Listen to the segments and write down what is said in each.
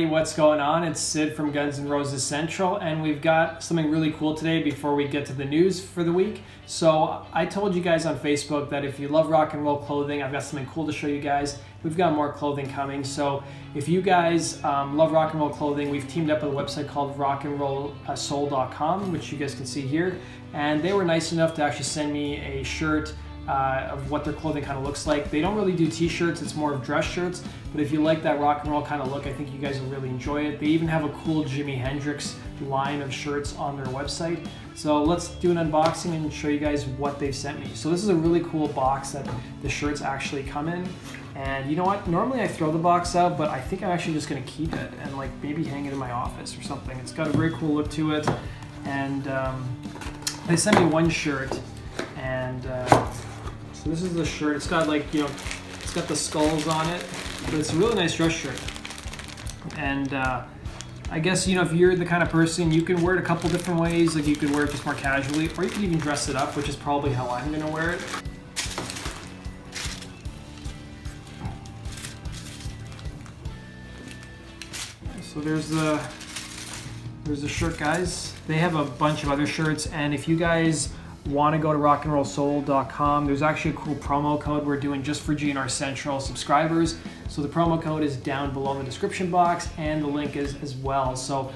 What's going on? It's Sid from Guns N' Roses Central, and we've got something really cool today before we get to the news for the week. So I told you guys on Facebook that if you love rock and roll clothing, I've got something cool to show you guys. We've got more clothing coming. So if you guys love rock and roll clothing, we've teamed up with a website called rockandrollsoul.com, which you guys can see here. And they were nice enough to actually send me a shirt of what their clothing kind of looks like. They don't really do t-shirts, it's more of dress shirts, but if you like that rock and roll kind of look, I think you guys will really enjoy it. They even have a cool Jimi Hendrix line of shirts on their website. So let's do an unboxing and show you guys what they've sent me. So this is a really cool box that the shirts actually come in. And you know what, normally I throw the box out, but I think I'm actually just gonna keep it and like maybe hang it in my office or something. It's got a very cool look to it. And they sent me one shirt, and so this is the shirt. It's got like, you know, it's got the skulls on it, but it's a really nice dress shirt. And I guess, you know, if you're the kind of person, you can wear it a couple different ways. Like you could wear it just more casually, or you can even dress it up, which is probably how I'm gonna wear it. So there's the shirt, guys. They have a bunch of other shirts, and if you guys want to go to rockandrollsoul.com, there's actually a cool promo code we're doing just for GNR Central subscribers. So the promo code is down below in the description box, and the link is as well. So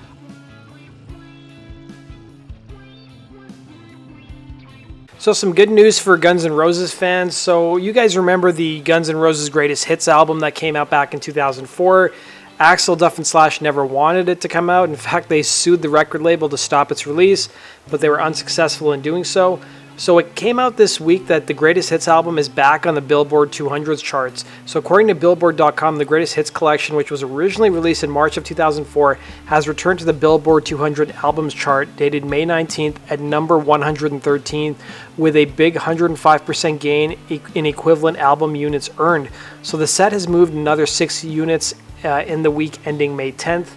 some good news for Guns N' Roses fans. So you guys remember the Guns N' Roses Greatest Hits album that came out back in 2004. Axl, Duff, and Slash never wanted it to come out. In fact, they sued the record label to stop its release, but they were unsuccessful in doing so. So it came out this week that the Greatest Hits album is back on the Billboard 200 charts. So according to Billboard.com, the Greatest Hits collection, which was originally released in March of 2004, has returned to the Billboard 200 albums chart dated May 19th at number 113, with a big 105% gain in equivalent album units earned. So the set has moved another 6 units in the week ending May 10th.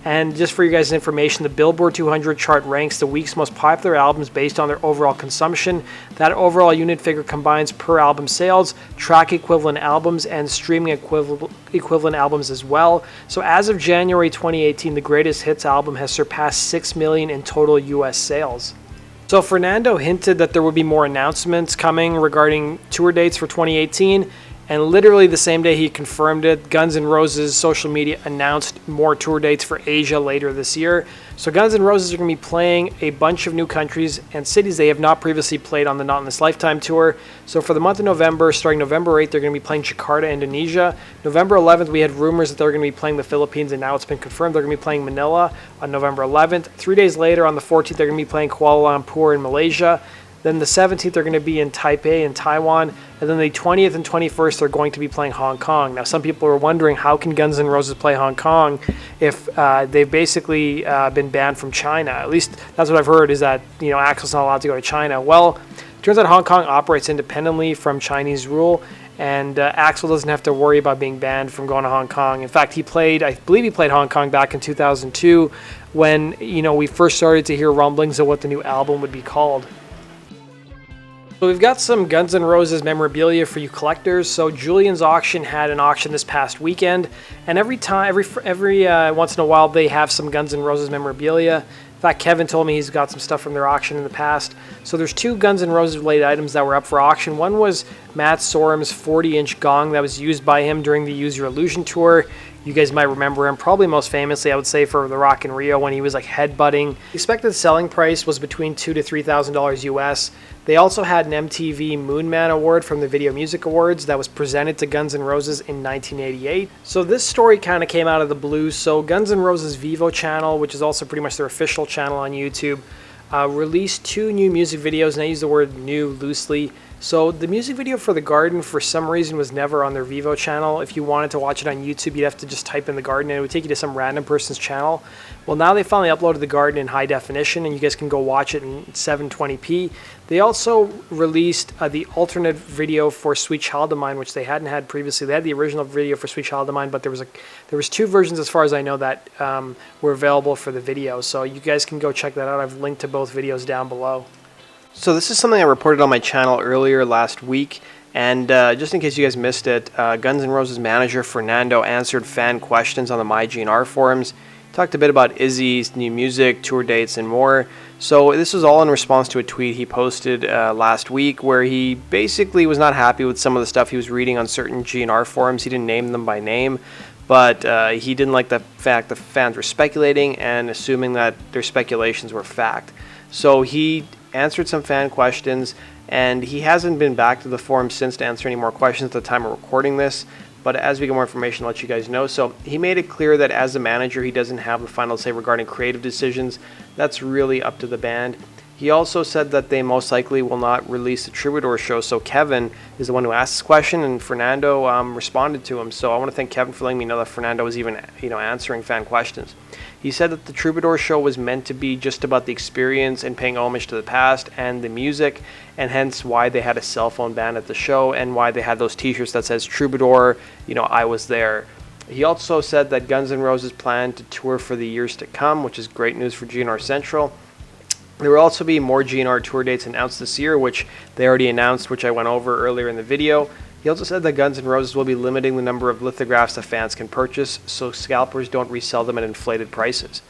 And just for you guys' information, the Billboard 200 chart ranks the week's most popular albums based on their overall consumption. That overall unit figure combines per album sales, track equivalent albums, and streaming equivalent albums as well. So as of January 2018, the Greatest Hits album has surpassed 6 million in total US sales. So Fernando hinted that there would be more announcements coming regarding tour dates for 2018. And literally the same day he confirmed it, Guns N' Roses social media announced more tour dates for Asia later this year. So Guns N' Roses are going to be playing a bunch of new countries and cities they have not previously played on the Not in This Lifetime tour. So for the month of November, starting November 8th, they're going to be playing Jakarta, Indonesia. November 11th, we had rumors that they were going to be playing the Philippines, and now it's been confirmed they're going to be playing Manila on November 11th. 3 days later, on the 14th, they're going to be playing Kuala Lumpur in Malaysia. Then the 17th, they're going to be in Taipei in Taiwan. And then the 20th and 21st, they're going to be playing Hong Kong. Now, some people are wondering, how can Guns N' Roses play Hong Kong if they've basically been banned from China? At least that's what I've heard, is that, you know, Axl's not allowed to go to China. Well, it turns out Hong Kong operates independently from Chinese rule, and Axl doesn't have to worry about being banned from going to Hong Kong. In fact, I believe he played Hong Kong back in 2002 when, you know, we first started to hear rumblings of what the new album would be called. So we've got some Guns N' Roses memorabilia for you collectors. So Julien's auction had an auction this past weekend, and every once in a while they have some Guns N' Roses memorabilia. In fact, Kevin told me he's got some stuff from their auction in the past. So there's 2 Guns N' Roses related items that were up for auction. One was Matt Sorum's 40-inch gong that was used by him during the Use Your Illusion tour. You guys might remember him probably most famously, I would say, for the Rock in Rio when he was like headbutting. The expected selling price was between $2,000 to $3,000 US. They also had an MTV Moonman Award from the Video Music Awards that was presented to Guns N' Roses in 1988. So this story kind of came out of the blue. So Guns N' Roses Vevo channel, which is also pretty much their official channel on YouTube, released 2 new music videos, and I use the word new loosely. So the music video for The Garden, for some reason, was never on their Vevo channel. If you wanted to watch it on YouTube, you'd have to just type in The Garden, and it would take you to some random person's channel. Well, now they finally uploaded The Garden in high definition, and you guys can go watch it in 720p. They also released the alternate video for Sweet Child of Mine, which they hadn't had previously. They had the original video for Sweet Child of Mine, but there was 2 versions, as far as I know, that were available for the video. So you guys can go check that out. I've linked to both videos down below. So this is something I reported on my channel earlier last week, and just in case you guys missed it, Guns N' Roses manager Fernando answered fan questions on the MyGNR forums. He talked a bit about Izzy's new music, tour dates, and more. So this was all in response to a tweet he posted last week where he basically was not happy with some of the stuff he was reading on certain GNR forums. He didn't name them by name, but he didn't like the fact the fans were speculating and assuming that their speculations were fact. So he answered some fan questions, and he hasn't been back to the forum since to answer any more questions at the time of recording this. But as we get more information, I'll let you guys know. So he made it clear that as a manager, he doesn't have the final say regarding creative decisions. That's really up to the band. He also said that they most likely will not release the Troubadour show. So Kevin is the one who asked this question, and Fernando responded to him. So I want to thank Kevin for letting me know that Fernando was even, answering fan questions. He said that the Troubadour show was meant to be just about the experience and paying homage to the past and the music, and hence why they had a cell phone ban at the show and why they had those t-shirts that says Troubadour, I was there. He also said that Guns N' Roses plan to tour for the years to come, which is great news for GNR Central. There will also be more GNR tour dates announced this year, which they already announced, which I went over earlier in the video. He also said that Guns N' Roses will be limiting the number of lithographs that fans can purchase, so scalpers don't resell them at inflated prices.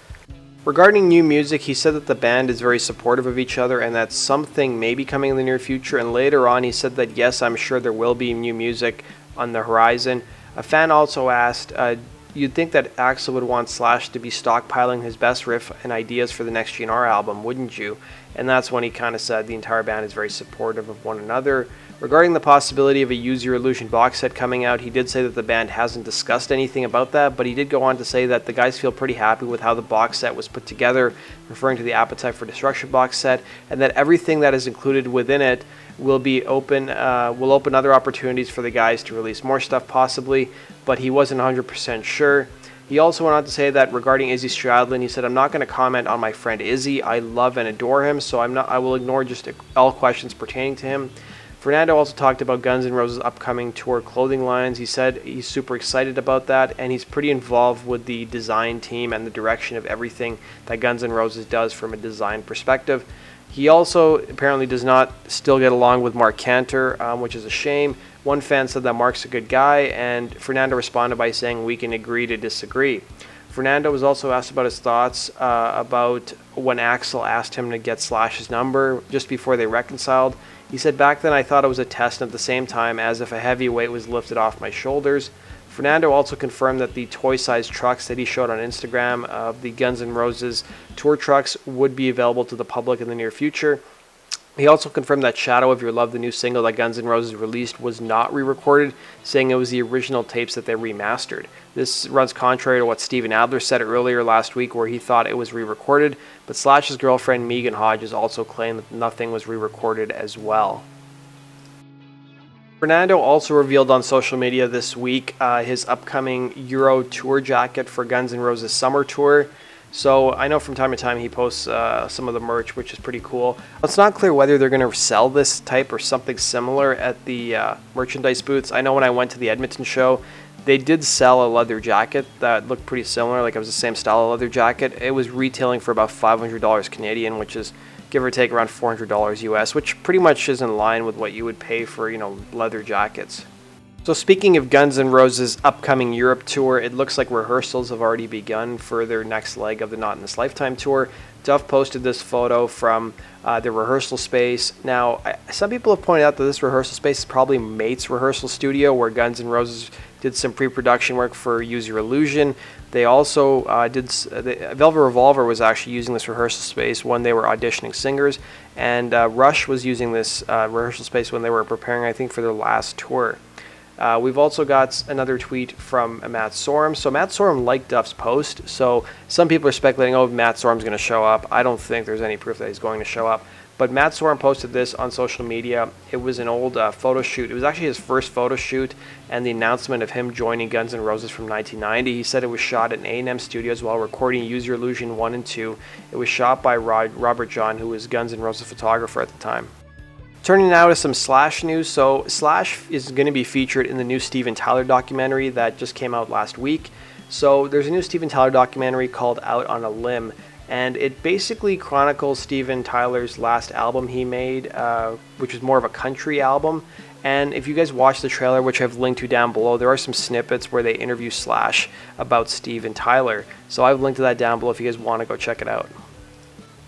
Regarding new music, he said that the band is very supportive of each other and that something may be coming in the near future, and later on he said that yes, I'm sure there will be new music on the horizon. A fan also asked, you'd think that Axl would want Slash to be stockpiling his best riff and ideas for the next GNR album, wouldn't you? And that's when he kind of said the entire band is very supportive of one another. Regarding the possibility of a Use Your Illusion box set coming out, he did say that the band hasn't discussed anything about that, but he did go on to say that the guys feel pretty happy with how the box set was put together, referring to the Appetite for Destruction box set, and that everything that is included within it will open other opportunities for the guys to release more stuff possibly, but he wasn't 100% sure. He also went on to say that regarding Izzy Stradlin, he said, I'm not going to comment on my friend Izzy. I love and adore him, so I will ignore just all questions pertaining to him. Fernando also talked about Guns N' Roses' upcoming tour clothing lines. He said he's super excited about that, and he's pretty involved with the design team and the direction of everything that Guns N' Roses does from a design perspective. He also apparently does not still get along with Mark Cantor, which is a shame. One fan said that Mark's a good guy, and Fernando responded by saying we can agree to disagree. Fernando was also asked about his thoughts about when Axl asked him to get Slash's number just before they reconciled. He said, back then I thought it was a test, and at the same time as if a heavy weight was lifted off my shoulders. Fernando also confirmed that the toy-sized trucks that he showed on Instagram of the Guns N' Roses tour trucks would be available to the public in the near future. He also confirmed that Shadow of Your Love, the new single that Guns N' Roses released, was not re-recorded, saying it was the original tapes that they remastered. This runs contrary to what Steven Adler said earlier last week, where he thought it was re-recorded, but Slash's girlfriend Megan Hodges also claimed that nothing was re-recorded as well. Fernando also revealed on social media this week his upcoming Euro tour jacket for Guns N' Roses summer tour. So I know from time to time he posts some of the merch, which is pretty cool. It's not clear whether they're going to sell this type or something similar at the merchandise booths. I know when I went to the Edmonton show, they did sell a leather jacket that looked pretty similar, like it was the same style of leather jacket. It was retailing for about $500 Canadian, which is give or take around $400 US, which pretty much is in line with what you would pay for, leather jackets. So speaking of Guns N' Roses' upcoming Europe tour, it looks like rehearsals have already begun for their next leg of the Not in This Lifetime tour. Duff posted this photo from the rehearsal space. Now, some people have pointed out that this rehearsal space is probably Mate's rehearsal studio, where Guns N' Roses did some pre-production work for Use Your Illusion. They also Velvet Revolver was actually using this rehearsal space when they were auditioning singers, and Rush was using this rehearsal space when they were preparing, I think, for their last tour. We've also got another tweet from Matt Sorum. So Matt Sorum liked Duff's post. So some people are speculating, oh, Matt Sorum's going to show up. I don't think there's any proof that he's going to show up. But Matt Sorum posted this on social media. It was an old photo shoot. It was actually his first photo shoot and the announcement of him joining Guns N' Roses from 1990. He said it was shot at A&M Studios while recording Use Your Illusion 1 and 2. It was shot by Robert John, who was Guns N' Roses photographer at the time. Turning now to some Slash news. So Slash is going to be featured in the new Steven Tyler documentary that just came out last week. So there's a new Steven Tyler documentary called Out on a Limb, and it basically chronicles Steven Tyler's last album he made, which was more of a country album. And if you guys watch the trailer, which I've linked to down below, there are some snippets where they interview Slash about Steven Tyler. So I've linked to that down below if you guys want to go check it out.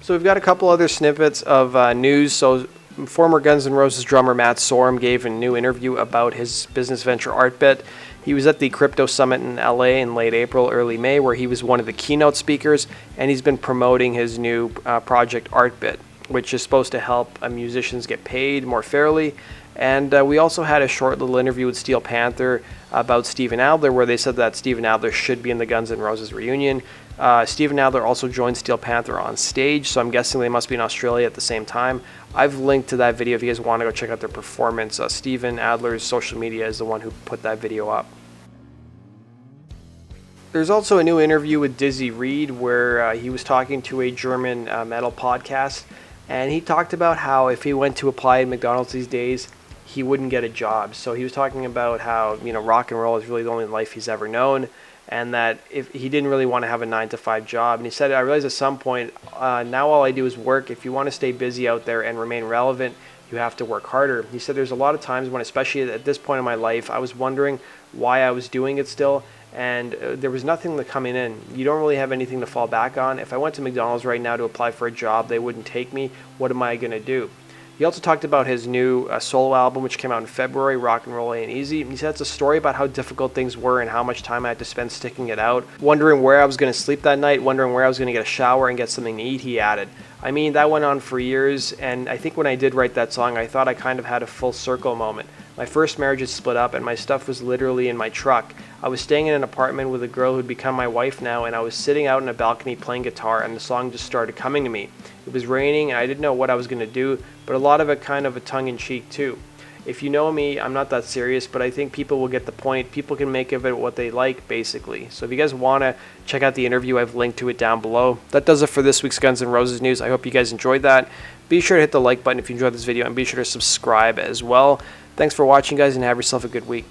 So we've got a couple other snippets of news. So former Guns N' Roses drummer Matt Sorum gave a new interview about his business venture Artbit. He was at the Crypto Summit in LA in late April, early May, where he was one of the keynote speakers, and he's been promoting his new project Artbit, which is supposed to help musicians get paid more fairly. And we also had a short little interview with Steel Panther about Steven Adler, where they said that Steven Adler should be in the Guns N' Roses reunion. Steven Adler also joined Steel Panther on stage, so I'm guessing they must be in Australia at the same time. I've linked to that video if you guys want to go check out their performance. Steven Adler's social media is the one who put that video up. There's also a new interview with Dizzy Reed where he was talking to a German metal podcast, and he talked about how if he went to apply at McDonald's these days, he wouldn't get a job. So he was talking about how, rock and roll is really the only life he's ever known, and that if he didn't really want to have a 9-to-5 job. And he said, I realized at some point, now all I do is work. If you want to stay busy out there and remain relevant, you have to work harder. He said there's a lot of times when, especially at this point in my life, I was wondering why I was doing it still, and there was nothing coming in. You don't really have anything to fall back on. If I went to McDonald's right now to apply for a job, they wouldn't take me. What am I going to do? He also talked about his new solo album, which came out in February, Rock and Roll Ain't Easy. He said it's a story about how difficult things were and how much time I had to spend sticking it out, wondering where I was going to sleep that night, wondering where I was going to get a shower and get something to eat, he added. I mean, that went on for years, and I think when I did write that song, I thought I kind of had a full circle moment. My first marriage had split up, and my stuff was literally in my truck. I was staying in an apartment with a girl who'd become my wife now, and I was sitting out in a balcony playing guitar, and the song just started coming to me. It was raining, and I didn't know what I was going to do, but a lot of it kind of a tongue-in-cheek too. If you know me, I'm not that serious, but I think people will get the point. People can make of it what they like, basically. So if you guys want to check out the interview, I've linked to it down below. That does it for this week's Guns N' Roses news. I hope you guys enjoyed that. Be sure to hit the like button if you enjoyed this video, and be sure to subscribe as well. Thanks for watching, guys, and have yourself a good week.